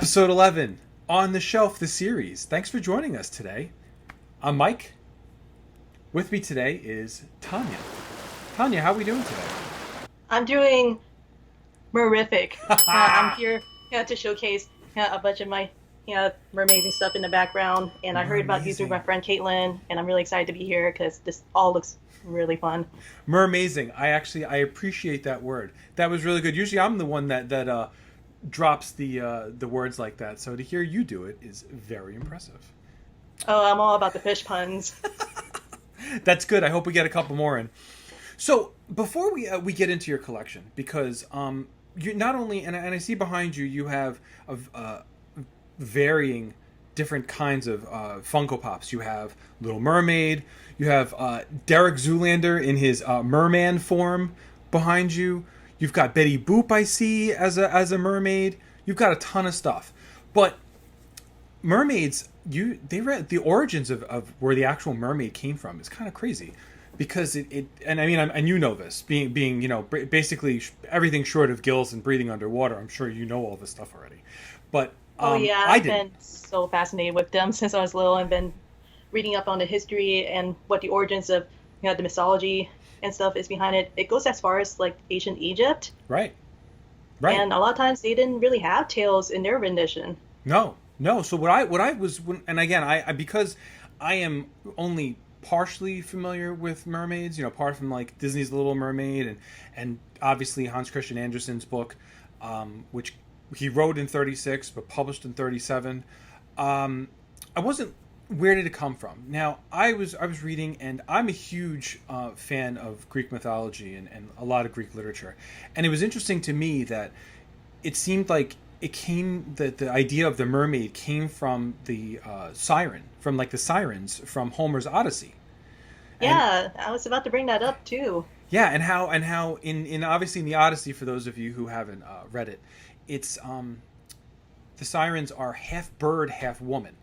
Episode 11, On the Shelf, the series. Thanks for joining us today. I'm Mike. With me today is Tanya. Tanya, how are we doing today? I'm doing Merrific. I'm here to showcase a bunch of my mermaids stuff in the background. And I heard about these through my friend Caitlin, and I'm really excited to be here because this all looks really fun. Mermazing. I appreciate that word. That was really good. Usually I'm the one that drops the words like that. So to hear you do it is very impressive. Oh, I'm all about the fish puns. That's good. I hope we get a couple more in. So before we get into your collection, because you not only and I see behind you you have varying different kinds of Funko Pops. You have Little Mermaid. You have Derek Zoolander in his merman form behind you. You've got Betty Boop, I see, as a mermaid. You've got a ton of stuff, but mermaids, the origins of where the actual mermaid came from is kind of crazy, because and you know this, being basically everything short of gills and breathing underwater. I'm sure you know all this stuff already, but I've been so fascinated with them since I was little, and been reading up on the history and what the origins of the mythology and stuff is behind it. It goes as far as like ancient Egypt, right? And a lot of times they didn't really have tales in their rendition. No. So what I was, and again, I because I am only partially familiar with mermaids, apart from like Disney's Little Mermaid and obviously Hans Christian Andersen's book, which he wrote in 36 but published in 37. I wasn't. Where did it come from? Now, I was reading, and I'm a huge fan of Greek mythology and a lot of Greek literature. And it was interesting to me that it seemed like the idea of the mermaid came from the siren, from like the sirens from Homer's Odyssey. Yeah, I was about to bring that up too. Yeah, and how in obviously in the Odyssey, for those of you who haven't read it, it's the sirens are half bird, half woman.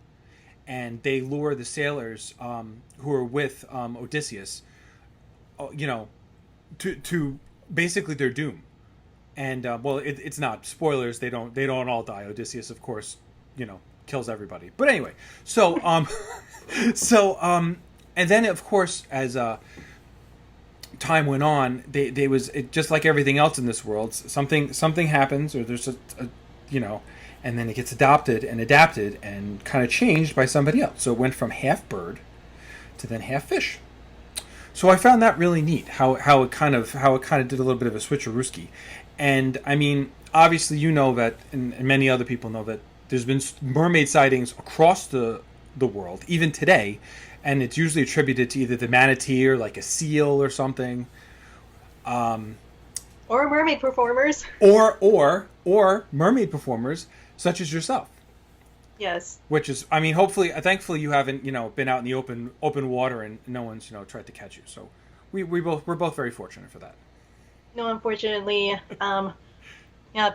And they lure the sailors who are with Odysseus, to basically their doom. And it's not spoilers. They don't all die. Odysseus, of course, kills everybody. But anyway, so and then of course as time went on, they was just like everything else in this world. Something happens, or there's and then it gets adopted and adapted and kind of changed by somebody else. So it went from half bird to then half fish. So I found that really neat, how it kind of did a little bit of a switcherooski. And I mean, obviously that, and many other people know that there's been mermaid sightings across the world, even today, and it's usually attributed to either the manatee or like a seal or something. Or mermaid performers. Or mermaid performers, such as yourself. Yes. Which is, I mean, thankfully you haven't, been out in the open water and no one's, tried to catch you. So we're both very fortunate for that. No, unfortunately,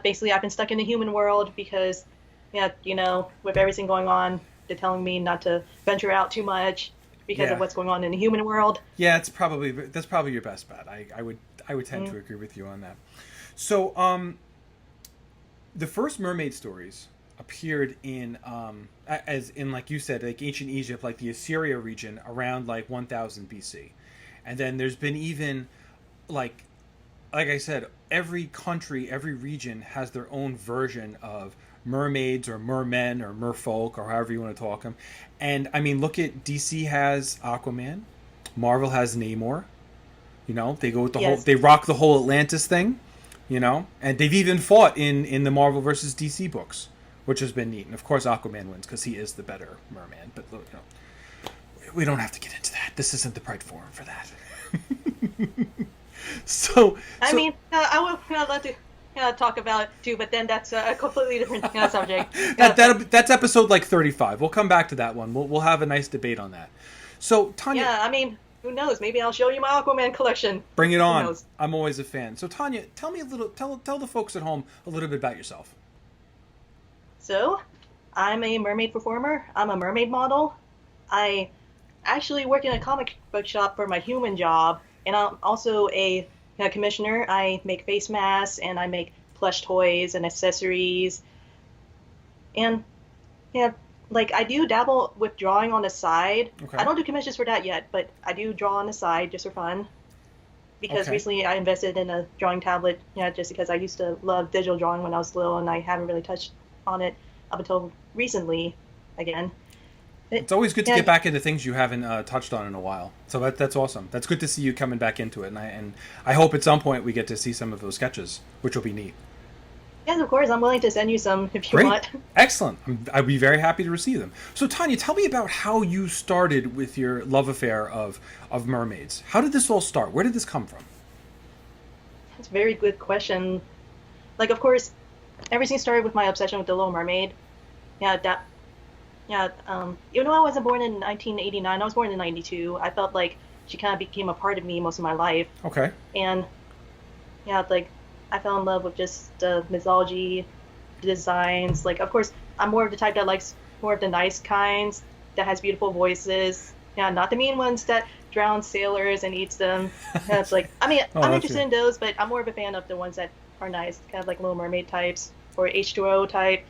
basically I've been stuck in the human world because, with everything going on, they're telling me not to venture out too much because of what's going on in the human world. Yeah, that's probably your best bet. I would tend to agree with you on that. So, the first mermaid stories appeared in, as in, like you said, like ancient Egypt, like the Assyria region around like 1000 BC. And then there's been even like I said, every country, every region has their own version of mermaids or mermen or merfolk or however you want to talk them. And I mean, look at DC has Aquaman, Marvel has Namor. They go with the whole, they rock the whole Atlantis thing, and they've even fought in the Marvel versus DC books, which has been neat. And of course, Aquaman wins because he is the better merman. But we don't have to get into that. This isn't the right forum for that. I mean, I would love to talk about it too, but then that's a completely different subject. That's episode like 35. We'll come back to that one. We'll have a nice debate on that. So Tanya, yeah, I mean, who knows? Maybe I'll show you my Aquaman collection. Bring it on. I'm always a fan. So Tanya, tell me a little. Tell the folks at home a little bit about yourself. So, I'm a mermaid performer. I'm a mermaid model. I actually work in a comic book shop for my human job, and I'm also a commissioner. I make face masks and I make plush toys and accessories. And yeah, like I do dabble with drawing on the side. I Okay. don't do commissions for that yet, but I do draw on the side just for fun. Because Okay. recently I invested in a drawing tablet, just because I used to love digital drawing when I was little, and I haven't really touched on it up until recently again. But It's always good to yeah, get back into things you haven't touched on in a while. So that's awesome. That's good to see you coming back into it, and I hope at some point we get to see some of those sketches, which will be neat. yes, of course, I'm willing to send you some if you Great, want. excellent. I'd be very happy to receive them. So Tanya, tell me about how you started with your love affair of mermaids. How did this all start? Where did this come from? That's a very good question. Like, of course, everything started with my obsession with the Little Mermaid. Yeah, that Yeah, even though I wasn't born in 1989, I was born in 92. I felt like she kind of became a part of me most of my life. Okay. And yeah, like I fell in love with just the mythology, the designs. Like, of course, I'm more of the type that likes more of the nice kinds, that has beautiful voices. Yeah, not the mean ones that drown sailors and eats them. Yeah, it's like, I mean, Oh, I'm that's interested good. in those, but I'm more of a fan of the ones that are nice, kind of like Little Mermaid types or H2O type.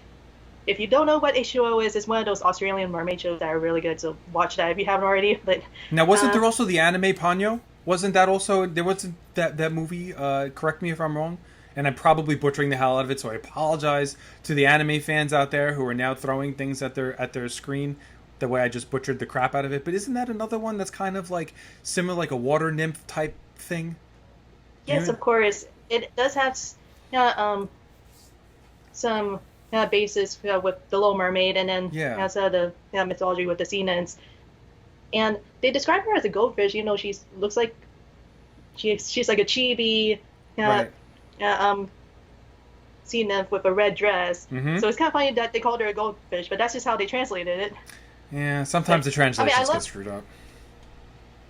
If you don't know what H2O is, it's one of those Australian mermaid shows that are really good. So watch that if you haven't already. But Now, wasn't uh, there also the anime Ponyo? Wasn't that also there? Wasn't that movie? Correct me if I'm wrong. And I'm probably butchering the hell out of it, so I apologize to the anime fans out there who are now throwing things at their screen the way I just butchered the crap out of it. But isn't that another one that's kind of like similar, like a water nymph type thing? Do yes, you? of course, it does have yeah, some basis with the Little Mermaid, and then Yeah. has the mythology with the sea nymphs. And they describe her as a goldfish. You know, she's looks like she's like a chibi, uh, Right. um, sea nymph with a red dress. Mm-hmm. So it's kind of funny that they called her a goldfish, but that's just how they translated it. Yeah. But Sometimes the I mean, translations get screwed up.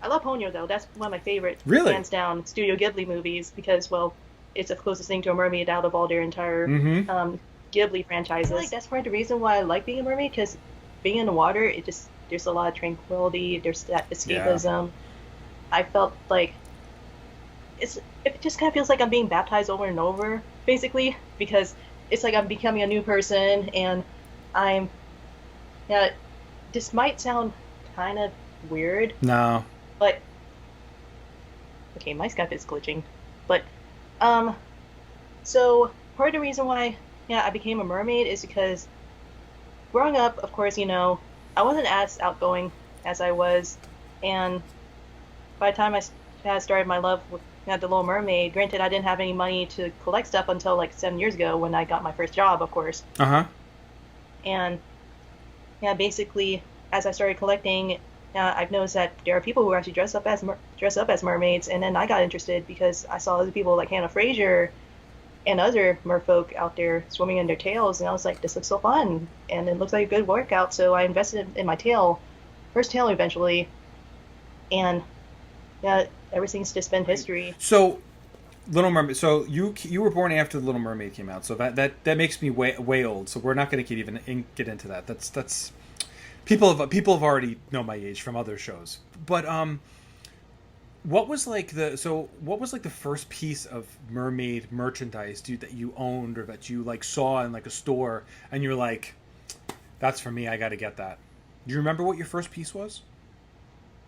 I love Ponyo though. That's one of my favorite, Really? hands down, Studio Ghibli movies because, well, it's the closest thing to a mermaid out of all their entire Mm-hmm. Ghibli franchises. I feel like that's part of the reason why I like being a mermaid because being in the water, it just there's a lot of tranquility. There's that Yeah. escapism. I felt like it just kind of feels like I'm being baptized over and over, basically, because it's like I'm becoming a new person and I'm yeah. This might sound kind of weird, No. but okay, my Skype is glitching. But um, so part of the reason why I became a mermaid is because growing up, of course, I wasn't as outgoing as I was, and by the time I had started my love with the Little Mermaid, granted I didn't have any money to collect stuff until like 7 years ago when I got my first job, of course, Uh huh. and basically as I started collecting. I've noticed that there are people who actually dress up as mermaids, and then I got interested because I saw other people like Hannah Fraser and other merfolk out there swimming in their tails, and I was like, this looks so fun, and it looks like a good workout. So I invested in my tail, first tail eventually, and everything's just been history. So Little Mermaid. So you were born after the Little Mermaid came out. So that makes me way old. So we're not going to get into that. That's people have already know my age from other shows. But what was like the first piece of mermaid merchandise that you owned or that you like saw in like a store and you're like, that's for me. I got to get that. Do you remember what your first piece was?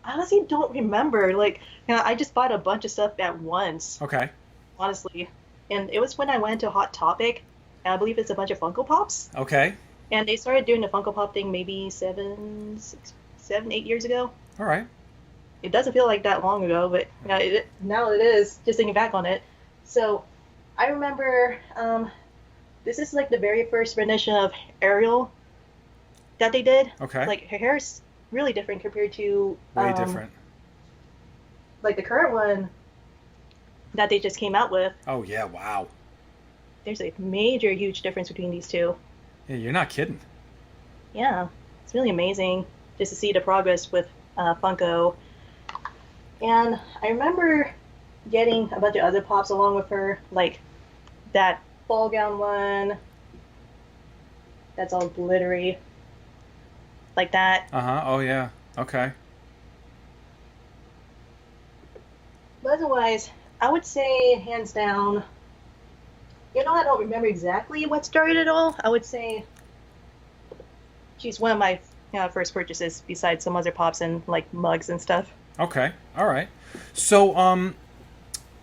I honestly don't remember. Like, I just bought a bunch of stuff at once, Okay. honestly, and it was when I went to Hot Topic, and I believe it's a bunch of Funko Pops, Okay. and they started doing the Funko Pop thing maybe 8 years ago. All right. It doesn't feel like that long ago, but now it is, just thinking back on it. So I remember this is like the very first rendition of Ariel that they did. Okay. Like her hair's really different compared to Way different. like the current one that they just came out with. Oh yeah. Wow. There's a major, huge difference between these two. Yeah, you're not kidding. Yeah, it's really amazing just to see the progress with Funko. And I remember getting a bunch of other pops along with her, like that ball gown one that's all glittery, like that. Uh huh. Oh yeah. Okay. But otherwise, I would say hands down. I don't remember exactly what started it all. I would say she's one of my first purchases besides some other pops and like mugs and stuff. Okay, all right. So,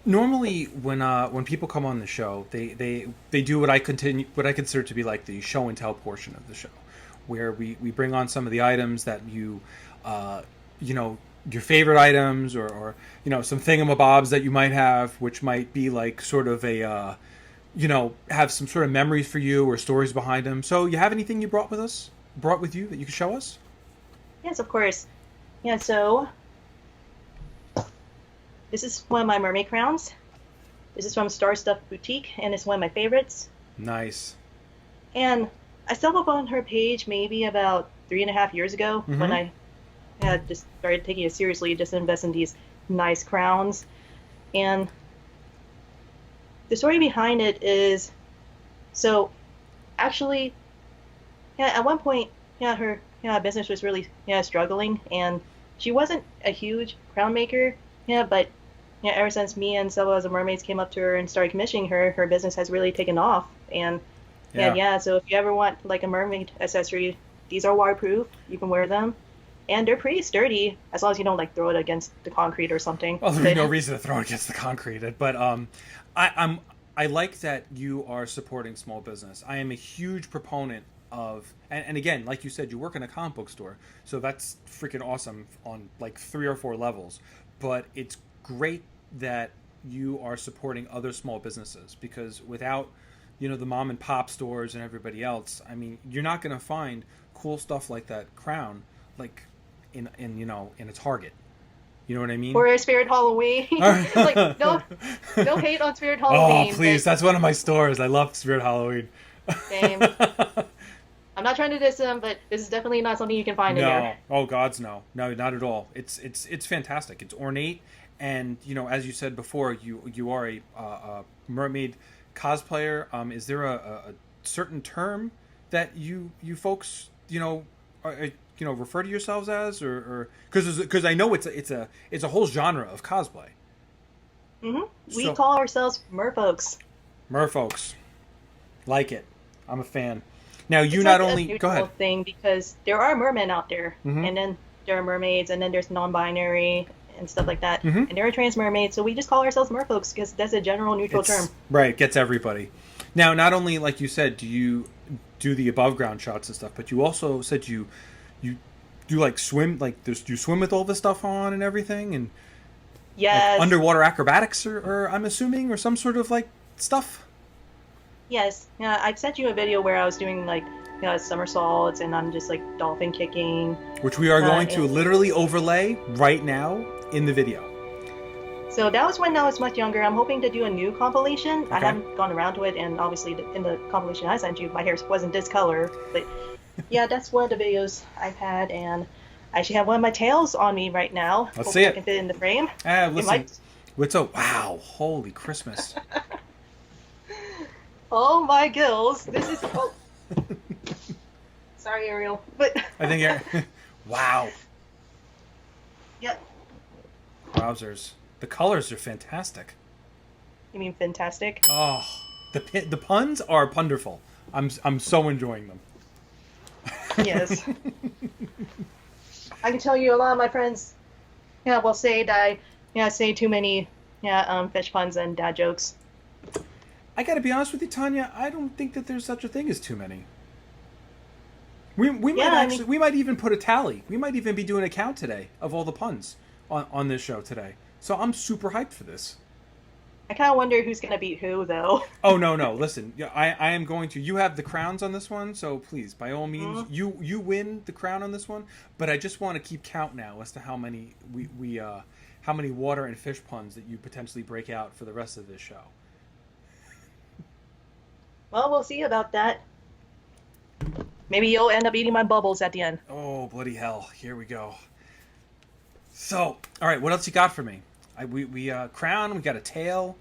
normally when people come on the show, they do what I consider to be like the show and tell portion of the show, where we bring on some of the items that you know, your favorite items, or you know, some thingamabobs that you might have, which might be like sort of a you know, have some sort of memories for you or stories behind them. So, you have anything you brought with you that you can show us? Yes, of course. Yeah, so this is one of my mermaid crowns. This is from Star Stuff Boutique, and it's one of my favorites. Nice. And I stumbled upon her page maybe about 3.5 years ago when I had just started taking it seriously, just invest in these nice crowns. And the story behind it is, so actually, yeah, at one point, yeah, her business was really struggling, and she wasn't a huge crown maker, but ever since me and several other mermaids came up to her and started commissioning her, her business has really taken off. And so if you ever want like a mermaid accessory, these are waterproof. You can wear them, and they're pretty sturdy as long as you don't like throw it against the concrete or something. Well, there's no reason to throw it against the concrete, but I like that you are supporting small business. I am a huge proponent of, and again, like you said, you work in a comic book store, so that's freaking awesome on like 3 or 4 levels. But it's great that you are supporting other small businesses, because without, you know, the mom and pop stores and everybody else, I mean, you're not going to find cool stuff like that crown like in you know, in a Target. You know what I mean? Or Spirit Halloween. Like, no hate on Spirit Halloween. Oh, please, that's one of my stores. I love Spirit Halloween. Same. I'm not trying to diss them, but this is definitely not something you can find in here. Oh, gods, no. No, not at all. It's fantastic. It's ornate, and, you know, as you said before, you are a mermaid cosplayer. Is there a certain term that you folks, you know, refer to yourselves as, or because I know it's a whole genre of cosplay. We call ourselves merfolks. Merfolks, like it. I'm a fan. Now, you it's not like only a go ahead thing, because there are mermen out there, and then there are mermaids, and then there's non-binary and stuff like that, and there are trans mermaids. So we just call ourselves merfolks because that's a general neutral term. Right, gets everybody. Now, not only, like you said, do you do the above ground shots and stuff, but you also said you do like swim, like do you swim with all this stuff on and everything, and yes, like underwater acrobatics, or I'm assuming, or some sort of like stuff. Yes, yeah, I sent you a video where I was doing like somersaults, and I'm just like dolphin kicking, which we are going to literally overlay right now in the video. So that was when I was much younger. I'm hoping to do a new compilation. Okay. I haven't gone around to it, and obviously in the compilation I sent you, my hair wasn't this color, but yeah, that's one of the videos I've had, and I actually have one of my tails on me right now. Let's see it. I can fit in the frame. Listen, what's a wow? Holy Christmas! Oh my gills! This is. Oh. Sorry, Ariel, but I think wow. Yep. Wowzers! The colors are fantastic. You mean fantastic? Oh, the puns are punderful. I'm so enjoying them. Yes. I can tell you a lot of my friends, will say that I say too many, fish puns and dad jokes. I gotta be honest with you, Tanya. I don't think that there's such a thing as too many. We might even put a tally. We might even be doing a count today of all the puns on this show today. So I'm super hyped for this. I kind of wonder who's going to beat who, though. Oh, no. Listen, I am going to... You have the crowns on this one, so please, by all means, you win the crown on this one. But I just want to keep count now as to how many how many water and fish puns that you potentially break out for the rest of this show. Well, we'll see about that. Maybe you'll end up eating my bubbles at the end. Oh, bloody hell. Here we go. So, all right, what else you got for me? We crown, we got a tail.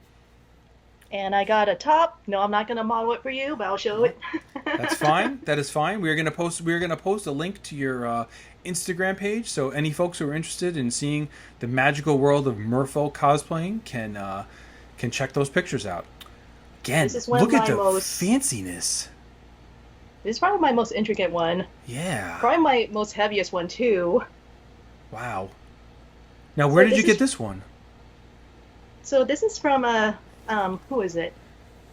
And I got a top. No, I'm not going to model it for you, but I'll show it. That's fine. That is fine. We're going to post a link to your Instagram page, so any folks who are interested in seeing the magical world of merfolk cosplaying can check those pictures out. Again, look at the fanciness. It's probably my most intricate one. Yeah. Probably my most heaviest one too. Wow. Now, where So did you this get is this one? so this is from a who is it?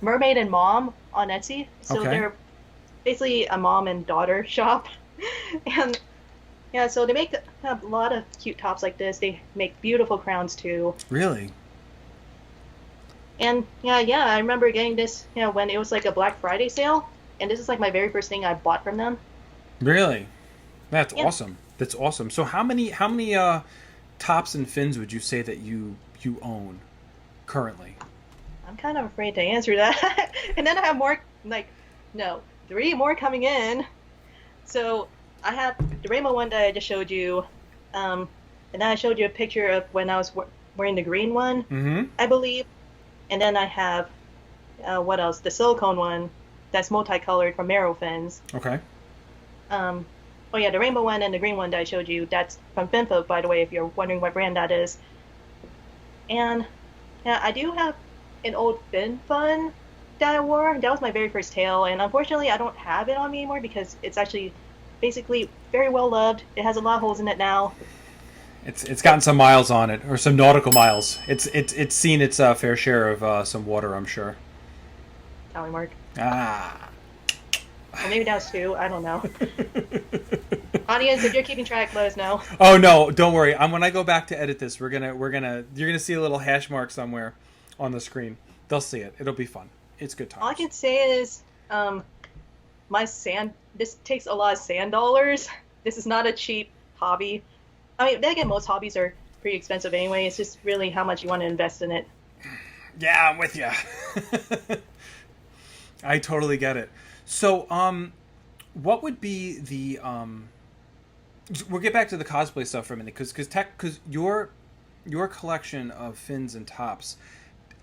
Mermaid and Mom on Etsy. So Okay. they're basically a mom and daughter shop. And yeah, so they make a lot of cute tops like this. They make beautiful crowns too. Really? And yeah, I remember getting this, when it was like a Black Friday sale, and this is like my very first thing I bought from them. Really? That's Yeah, awesome. That's awesome. So how many tops and fins would you say that you own currently? I'm kind of afraid to answer that. And then I have more, like, no, three more coming in. So I have the rainbow one that I just showed you, and then I showed you a picture of when I was wearing the green one, Mm-hmm. I believe. And then I have, what else? The silicone one that's multicolored from Marrow Fins. Okay. Um, oh yeah, the rainbow one and the green one that I showed you, that's from Finfolk, by the way, if you're wondering what brand that is. And yeah, I do have an old Fin Fun that I wore. That was my very first tail, and unfortunately, I don't have it on me anymore because it's actually basically very well loved. It has a lot of holes in it now. It's gotten some miles on it, or some nautical miles. It's seen its fair share of some water, I'm sure. Tally mark. Ah. Or maybe that was two. I don't know. Audience, if you're keeping track, let us know. Oh no, don't worry. When I go back to edit this, you're gonna see a little hash mark somewhere on the screen. They'll see it. It'll be fun. It's good All I times. can say is, my sand. This takes a lot of sand dollars. This is not a cheap hobby. I mean, then again, most hobbies are pretty expensive anyway. It's just really how much you want to invest in it. Yeah, I'm with you. I totally get it. So, what would be the we'll get back to the cosplay stuff for a minute because your collection of fins and tops,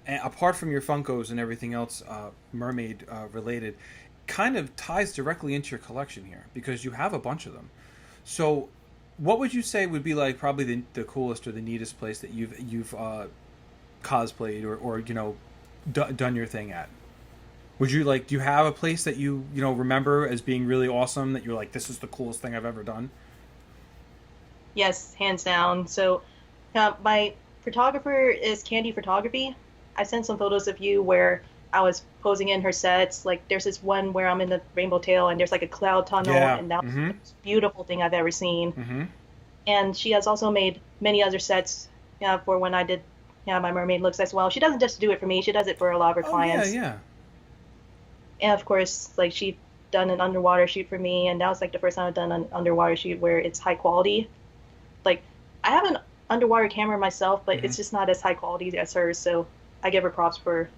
apart from your Funkos and everything else, mermaid related, kind of ties directly into your collection here because you have a bunch of them. So, what would you say would be like probably the coolest or the neatest place that you've cosplayed or done your thing at? Would you like? Do you have a place that you remember as being really awesome that you're like, this is the coolest thing I've ever done? Yes, hands down. So, my photographer is Candy Photography. I sent some photos of you where I was posing in her sets. Like, there's this one where I'm in the rainbow tail and there's like a cloud tunnel, Yeah. and that was Mm-hmm. the most beautiful thing I've ever seen. Mm-hmm. And she has also made many other sets, for when I did, my mermaid looks as well. She doesn't just do it for me; she does it for a lot of her Oh yeah, clients. yeah. And of course, like she done an underwater shoot for me, and that was like the first time I've done an underwater shoot where it's high quality. Like I have an underwater camera myself, but Mm-hmm. it's just not as high quality as hers. So I give her props for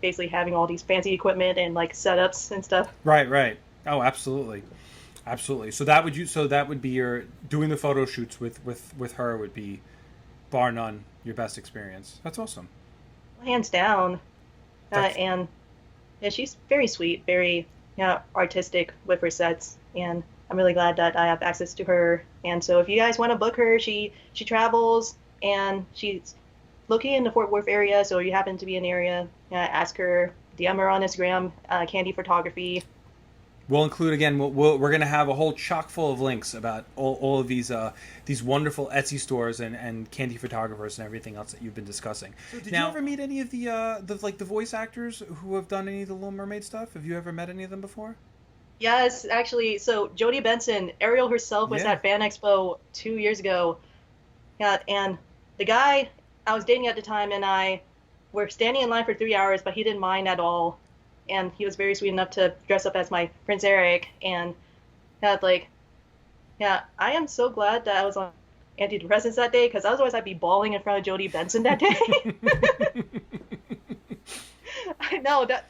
basically having all these fancy equipment and like setups and stuff. Right, right. Oh, absolutely, absolutely. So that would be your doing the photo shoots with her would be bar none your best experience. That's awesome. Hands down. That's And yeah, she's very sweet, very artistic with her sets, and I'm really glad that I have access to her. And so if you guys want to book her, she travels and she's located in the Fort Worth area. So if you happen to be in the area, ask her, DM her on Instagram, Candy Photography. We'll include again. We're going to have a whole chock full of links about all of these wonderful Etsy stores and candy photographers and everything else that you've been discussing. So did you ever meet any of the voice actors who have done any of the Little Mermaid stuff? Have you ever met any of them before? Yes, actually, so Jodie Benson, Ariel herself was Yeah. at Fan Expo 2 years ago. Yeah, and the guy I was dating at the time and I were standing in line for 3 hours, but he didn't mind at all. And he was very sweet enough to dress up as my Prince Eric. And like, I am so glad that I was on antidepressants that day because otherwise I'd be bawling in front of Jodie Benson that day. I know that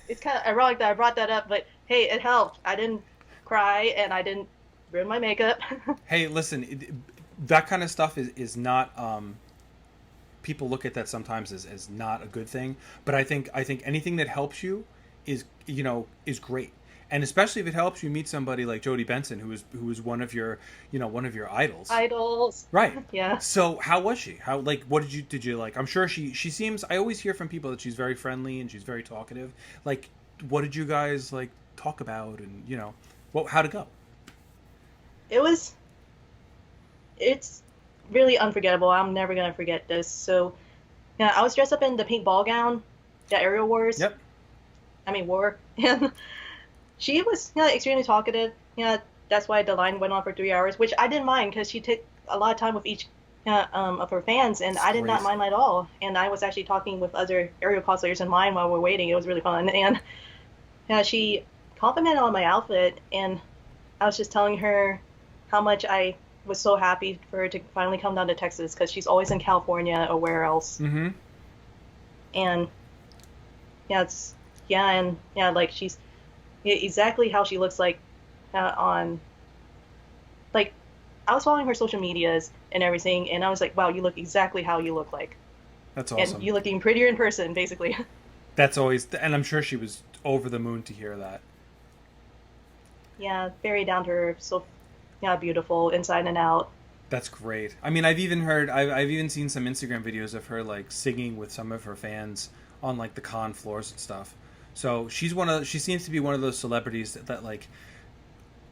it's kind of ironic that I brought that up, but hey, it helped. I didn't cry and I didn't ruin my makeup. Hey, listen, that kind of stuff is not. People look at that sometimes as not a good thing, but I think anything that helps you is great, and especially if it helps you meet somebody like Jodie Benson, who is one of your idols. Idols. Right. Yeah. So how was she? How like what did you like? I'm sure she seems. I always hear from people that she's very friendly and she's very talkative. Like, what did you guys like talk about, and how'd it go? It's really unforgettable. I'm never gonna forget this. So, yeah, I was dressed up in the pink ball gown that Ariel wore. Yep. Wore, and she was extremely talkative. That's why the line went on for 3 hours, which I didn't mind because she took a lot of time with each of her fans, and I did not mind at all. And I was actually talking with other Ariel cosplayers in line while we were waiting. It was really fun, and she complimented on my outfit, and I was just telling her how much I was so happy for her to finally come down to Texas because she's always in California or where else. Mm-hmm. And like she's exactly how she looks like on, like, I was following her social medias and everything, and I was like, wow, you look exactly how you look like. That's awesome. And you look even prettier in person, basically. That's always, and I'm sure she was over the moon to hear that. Yeah, very down to earth, so beautiful inside and out. That's great. I mean, I've even seen some Instagram videos of her like singing with some of her fans on like the con floors and stuff. So she seems to be one of those celebrities that like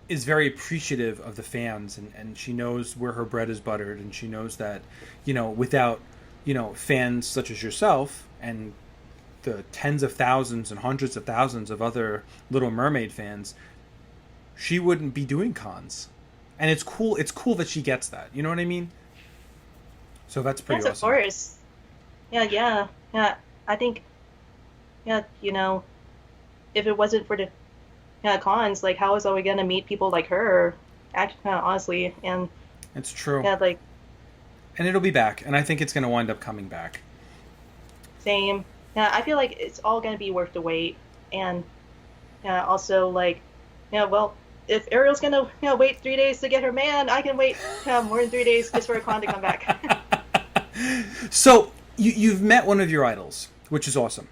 is very appreciative of the fans, and she knows where her bread is buttered, and she knows that, without, fans such as yourself and the tens of thousands and hundreds of thousands of other Little Mermaid fans, she wouldn't be doing cons. And it's cool that she gets that. You know what I mean? So that's pretty awesome. Yes, of course. Yeah. I think, if it wasn't for the cons, like, how was I going to meet people like her? Honestly, and it's true. Yeah, like, and it'll be back, and I think it's going to wind up coming back. Same. Yeah, I feel like it's all going to be worth the wait, and also like, well, if Ariel's going to wait 3 days to get her man, I can wait more than 3 days just for a con to come back. So you've met one of your idols, which is awesome.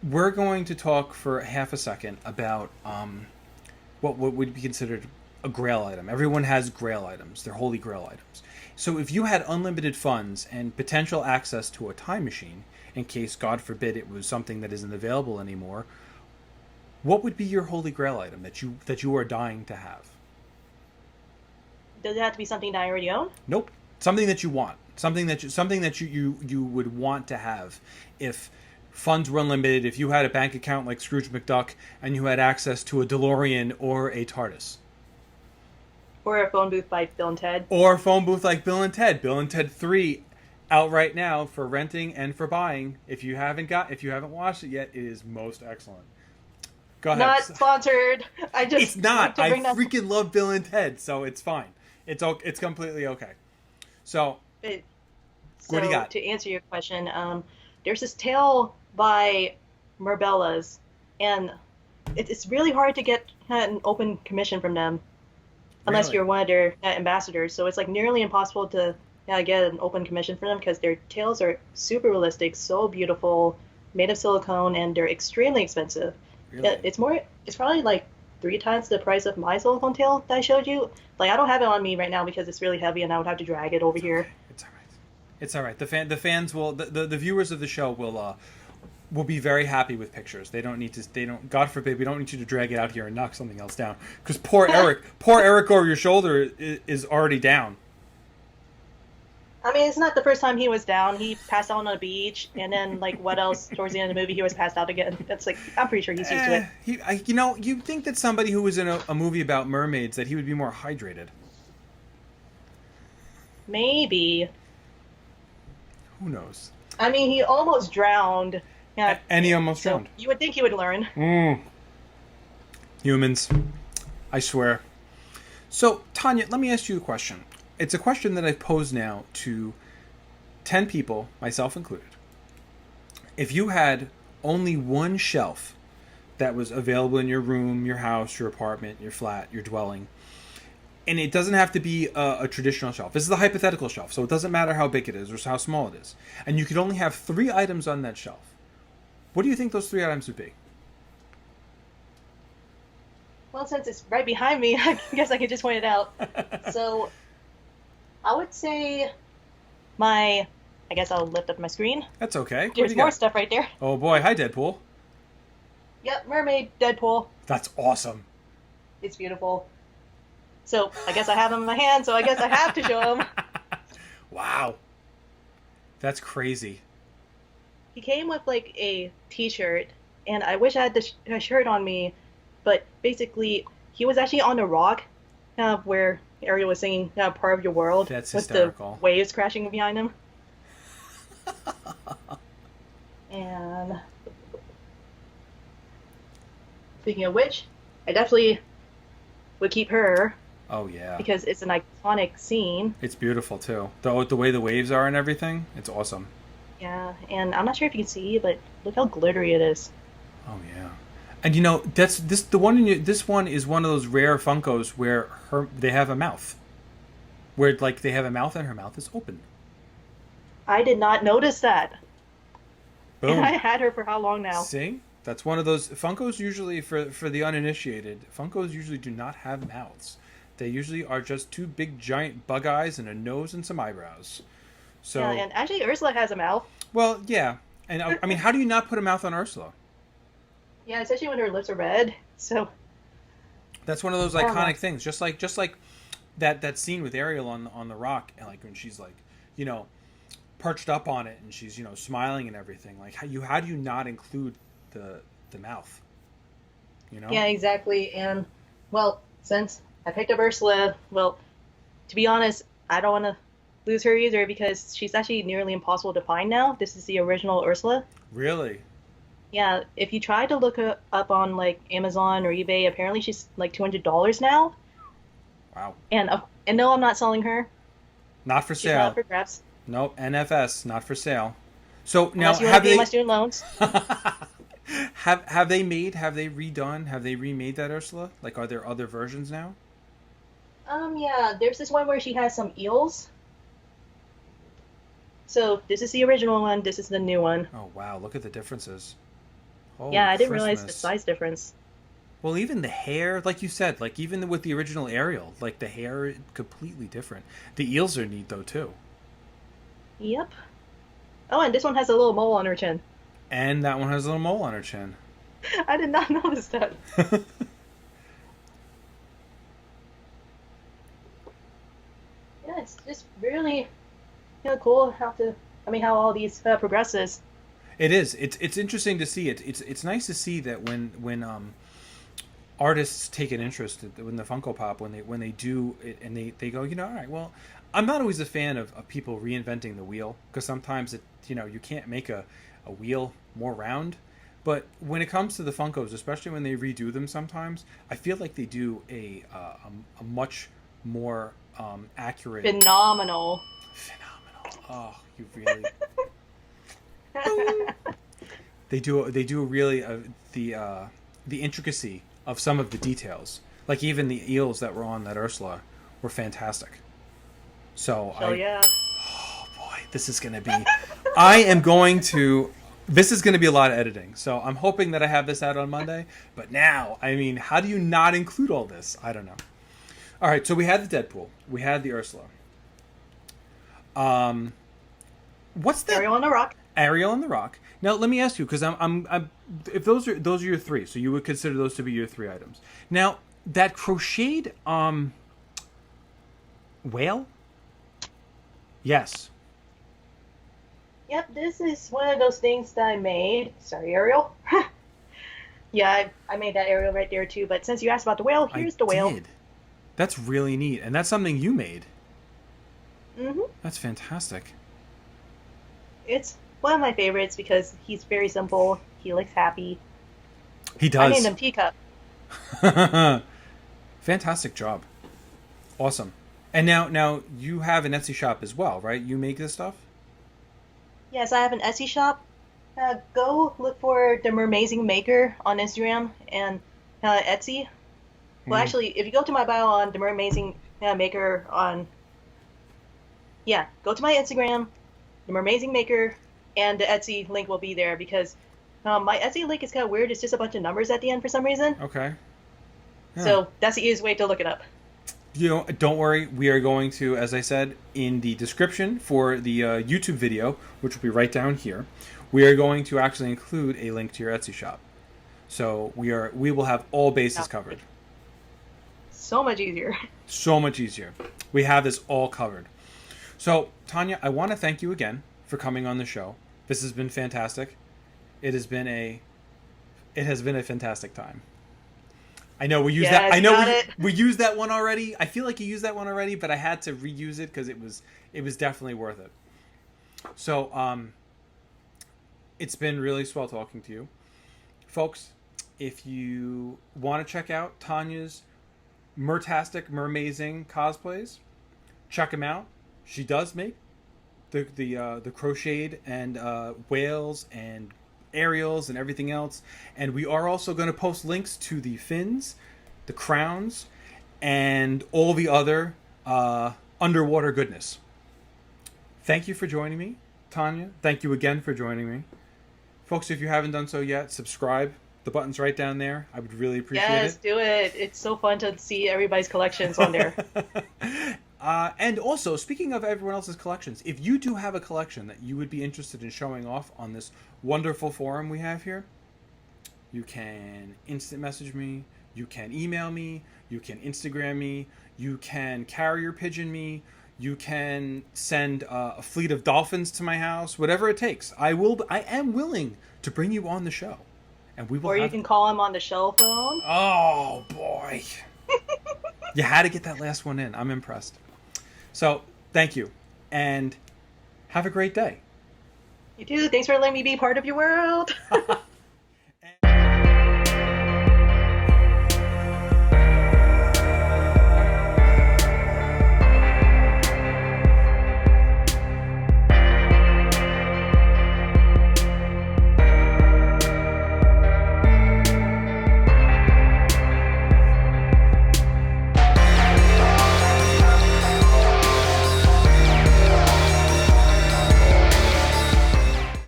We're going to talk for half a second about what would be considered a grail item. Everyone has grail items. They're holy grail items. So if you had unlimited funds and potential access to a time machine, in case, God forbid, it was something that isn't available anymore, what would be your holy grail item that you are dying to have? Does it have to be something that I already own? Nope. Something that you want. Something that you would want to have if funds were unlimited, if you had a bank account like Scrooge McDuck and you had access to a DeLorean or a TARDIS. Or a phone booth like Bill and Ted. Or a phone booth like Bill and Ted. Bill and Ted 3 out right now for renting and for buying. If you haven't watched it yet, it is most excellent. Go ahead. Not sponsored. It's not. I freaking love Bill and Ted, so it's fine. It's completely okay. So what do you got? To answer your question, there's this tale by Merbella's, and it's really hard to get an open commission from them unless you're one of their ambassadors. So it's like nearly impossible to get an open commission from them because their tales are super realistic, so beautiful, made of silicone, and they're extremely expensive. Really? It's probably like 3 times the price of my silicone tail that I showed you. Like, I don't have it on me right now because it's really heavy and I would have to drag it over here. It's all right. The fans will, the viewers of the show will be very happy with pictures. God forbid, we don't need you to drag it out here and knock something else down. Because poor Eric over your shoulder is already down. I mean, it's not the first time he was down. He passed out on a beach, and then, like, what else? Towards the end of the movie, he was passed out again. That's like, I'm pretty sure he's used to it. You'd think that somebody who was in a movie about mermaids, that he would be more hydrated. Maybe. Who knows? I mean, he almost drowned. Yeah. And he almost drowned. You would think he would learn. Humans. I swear. So, Tanya, let me ask you a question. It's a question that I've posed now to 10 people, myself included. If you had only one shelf that was available in your room, your house, your apartment, your flat, your dwelling, and it doesn't have to be a traditional shelf. This is a hypothetical shelf, so it doesn't matter how big it is or how small it is. And you could only have 3 items on that shelf. What do you think those 3 items would be? Well, since it's right behind me, I guess I could just point it out. So, I would say I guess I'll lift up my screen. That's okay. There's more stuff right there. Oh boy, hi Deadpool. Yep, Mermaid, Deadpool. That's awesome. It's beautiful. So I guess I have him in my hand, so I guess I have to show him. Wow. That's crazy. He came with like a t-shirt, and I wish I had the shirt on me, but basically he was actually on a rock, where Ariel was singing "Part of Your World" That's with hysterical. the waves crashing behind him. And speaking of which, I definitely would keep her Oh yeah. because it's an iconic scene. It's beautiful too. The way the waves are and everything, it's awesome. Yeah, and I'm not sure if you can see, but look how glittery it is. Oh yeah. And you know, that's the one in this one is one of those rare Funkos where they have a mouth. Where like they have a mouth and her mouth is open. I did not notice that. Boom. And I had her for how long now? See? That's one of those Funkos usually for the uninitiated. Funkos usually do not have mouths. They usually are just two big giant bug eyes and a nose and some eyebrows. So Yeah, and actually Ursula has a mouth. well, yeah. And I mean, how do you not put a mouth on Ursula? Yeah, especially when her lips are red. So That's one of those I don't know. iconic things. Just like that scene with Ariel on the rock, and like when she's like, you know, perched up on it and she's, you know, smiling and everything. Like how do you not include the mouth? You know? Yeah, exactly. And well, since I picked up Ursula, well, to be honest, I don't want to lose her either because she's actually nearly impossible to find now. This is the original Ursula. Really? Yeah, if you try to look her up on like Amazon or eBay, apparently she's like $200 now. Wow. And no, I'm not selling her. Not for She's not sale. up for grabs. Nope. NFS. Not for sale. So now Unless you want have to pay they my student loans. have they redone? Have they remade that Ursula? Like, are there other versions now? Yeah, there's this one where she has some eels. So this is the original one. This is the new one. Oh wow! Look at the differences. Holy Yeah, I didn't realize the Christmas. size difference. Well, even the hair, like you said, like even with the original Ariel, like the hair is completely different. The eels are neat though too, Yep. Oh, and this one has a little mole on her chin. and that one has a little mole on her chin. I did not notice that. Yeah, it's just really, cool how all these progresses. It is. It's interesting to see it. It's nice to see that when artists take an interest in the Funko Pop when they do it and they go, you know, all right, well, I'm not always a fan of people reinventing the wheel because sometimes you can't make a wheel more round. But when it comes to the Funkos, especially when they redo them, sometimes I feel like they do a much more accurate, Phenomenal. phenomenal. Oh, you really. They do really the intricacy of some of the details. Like even the eels that were on that Ursula were fantastic. So Yeah. oh boy, this is gonna be. I am going to. This is going to be a lot of editing. So I'm hoping that I have this out on Monday. But now, I mean, how do you not include all this? I don't know. All right, so we had the Deadpool, we had the Ursula. What's the Ariel on the rock. Ariel and the Rock? Now, let me ask you, because I'm if those are your three, so you would consider those to be your three items. Now, that crocheted whale? Yes. Yep, this is one of those things that I made. Sorry, Ariel. Yeah, I made that Ariel right there too. But since you asked about the whale, here's the whale. Did. That's really neat, and that's something you made. Mm-hmm. That's fantastic. It's one of my favorites because he's very simple. He looks happy. He I does. named him Teacup. Fantastic job. Awesome. And now you have an Etsy shop as well, right? You make this stuff? Yes, I have an Etsy shop. Go look for the Mermazing Maker on Instagram and Etsy. Well, actually, if you go to my bio on the Mermazing Maker on... Yeah, go to my Instagram, the Mermazing Maker, and the Etsy link will be there because my Etsy link is kind of weird. It's just a bunch of numbers at the end for some reason. Okay. Yeah. So that's the easiest way to look it up. You know, don't worry. We are going to, as I said, in the description for the YouTube video, which will be right down here, we are going to actually include a link to your Etsy shop. So we will have all bases covered. So much easier. So much easier. We have this all covered. So, Tanya, I want to thank you again for coming on the show. This has been fantastic. It has been a fantastic time. I know we used that. I know we used that one already. I feel like you used that one already, but I had to reuse it because it was definitely worth it. So, it's been really swell talking to you, folks. If you want to check out Tanya's Mertastic, Mermazing cosplays, check them out. She does make the crocheted and whales and Ariels and everything else. And we are also going to post links to the fins, the crowns, and all the other underwater goodness. Thank you for joining me, Tanya. Thank you again for joining me. Folks, if you haven't done so yet, subscribe. The button's right down there. I would really appreciate it. Yes, do it. It's so fun to see everybody's collections on there. And also, speaking of everyone else's collections, if you do have a collection that you would be interested in showing off on this wonderful forum we have here, you can instant message me, you can email me, you can Instagram me, you can carrier pigeon me, you can send a fleet of dolphins to my house, whatever it takes. I am willing to bring you on the show. And we will or you can call him on the shell phone. Oh, boy. You had to get that last one in. I'm impressed. So, thank you. And have a great day. You too. Thanks for letting me be part of your world.